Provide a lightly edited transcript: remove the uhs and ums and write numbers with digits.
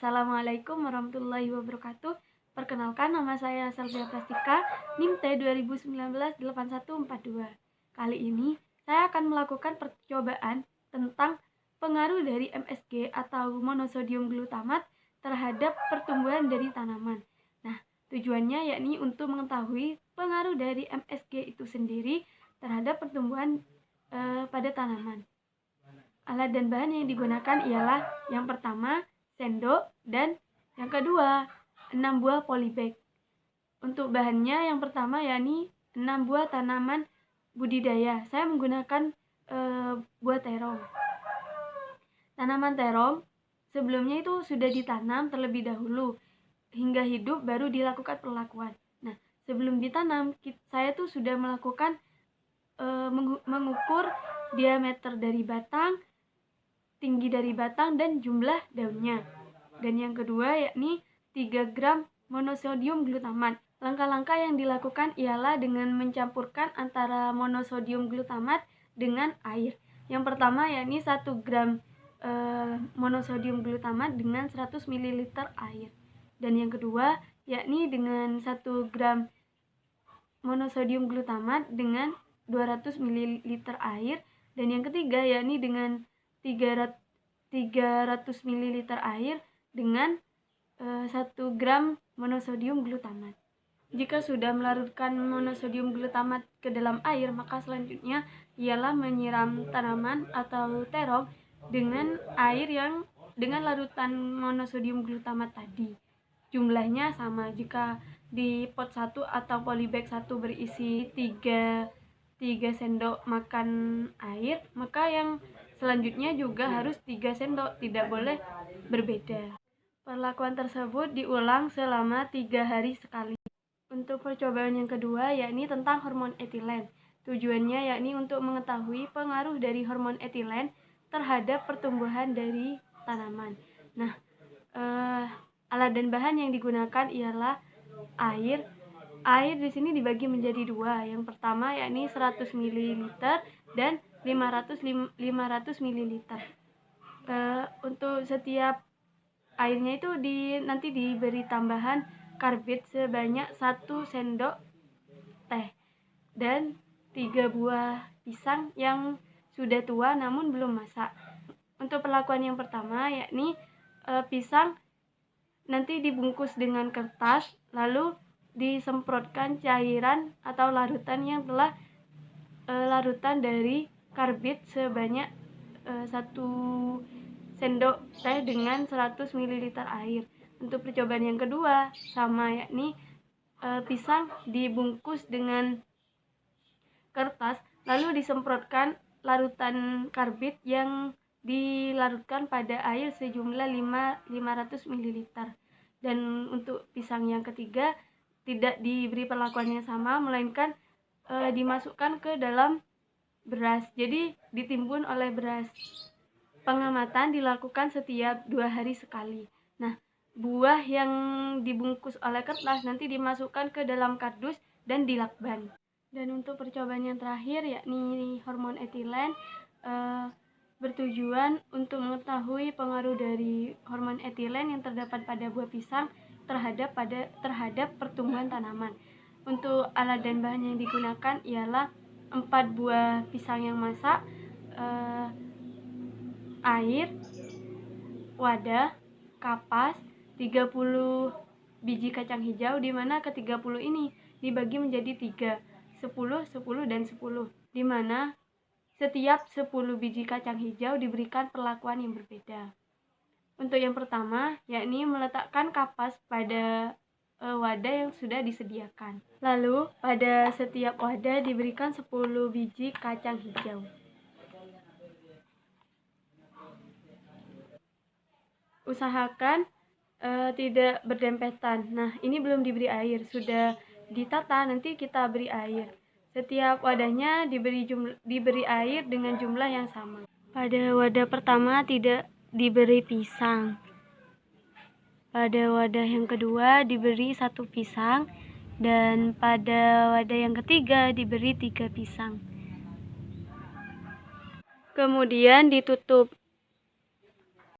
Assalamualaikum warahmatullahi wabarakatuh. Perkenalkan, nama saya Selvia Plastika, NIM T 2019-8142. Kali ini saya akan melakukan percobaan tentang pengaruh dari MSG atau monosodium glutamat terhadap pertumbuhan dari tanaman. Nah, tujuannya yakni untuk mengetahui pengaruh dari MSG itu sendiri terhadap pertumbuhan pada tanaman. Alat dan bahan yang digunakan ialah yang pertama sendok dan yang kedua 6 buah polybag. Untuk bahannya yang pertama yakni 6 buah tanaman budidaya. Saya menggunakan buah terong. Tanaman terong sebelumnya itu sudah ditanam terlebih dahulu hingga hidup baru dilakukan perlakuan. Nah, sebelum ditanam saya tuh sudah melakukan mengukur diameter dari batang, tinggi dari batang, dan jumlah daunnya. Dan yang kedua yakni 3 gram monosodium glutamat. Langkah-langkah yang dilakukan ialah dengan mencampurkan antara monosodium glutamat dengan air. Yang pertama yakni 1 gram monosodium glutamat dengan 100 ml air. Dan yang kedua yakni dengan 1 gram monosodium glutamat dengan 200 ml air. Dan yang ketiga yakni dengan 300 ml air dengan 1 gram monosodium glutamat. Jika sudah melarutkan monosodium glutamat ke dalam air, maka selanjutnya ialah menyiram tanaman atau terong dengan air yang dengan larutan monosodium glutamat tadi. Jumlahnya sama, jika di pot 1 atau polybag 1 berisi 3 sendok makan air, maka yang selanjutnya juga harus 3 sendok, tidak boleh berbeda. Perlakuan tersebut diulang selama 3 hari sekali. Untuk percobaan yang kedua yakni tentang hormon etilen. Tujuannya yakni untuk mengetahui pengaruh dari hormon etilen terhadap pertumbuhan dari tanaman. Nah, alat dan bahan yang digunakan ialah air. Air di sini dibagi menjadi 2. Yang pertama yakni 100 ml dan 500 ml. Untuk setiap airnya itu nanti diberi tambahan karbit sebanyak 1 sendok teh dan 3 buah pisang yang sudah tua namun belum masak. Untuk perlakuan yang pertama yakni pisang nanti dibungkus dengan kertas, lalu disemprotkan cairan atau larutan yang telah larutan dari karbit sebanyak 1 sendok teh dengan 100 ml air. Untuk percobaan yang kedua sama yakni pisang dibungkus dengan kertas, lalu disemprotkan larutan karbit yang dilarutkan pada air sejumlah 500 ml. Dan untuk pisang yang ketiga tidak diberi perlakuan yang sama, melainkan dimasukkan ke dalam beras, jadi ditimbun oleh beras. Pengamatan dilakukan setiap 2 hari sekali. Nah, buah yang dibungkus oleh kertas nanti dimasukkan ke dalam kardus dan dilakban. Dan untuk percobaan yang terakhir yakni hormon etilen, bertujuan untuk mengetahui pengaruh dari hormon etilen yang terdapat pada buah pisang terhadap pertumbuhan tanaman. Untuk alat dan bahan yang digunakan ialah 4 buah pisang yang masak, air, wadah, kapas, 30 biji kacang hijau, di mana ke-30 ini dibagi menjadi 3, 10, 10, dan 10, di mana setiap 10 biji kacang hijau diberikan perlakuan yang berbeda. Untuk yang pertama yakni meletakkan kapas pada wadah yang sudah disediakan. Lalu pada setiap wadah diberikan 10 biji kacang hijau. Usahakan tidak berdempetan. Nah, ini belum diberi air, sudah ditata, nanti kita beri air. Setiap wadahnya diberi air dengan jumlah yang sama. Pada wadah pertama tidak diberi pisang. Pada wadah yang kedua diberi 1 pisang, dan pada wadah yang ketiga diberi 3 pisang. Kemudian ditutup.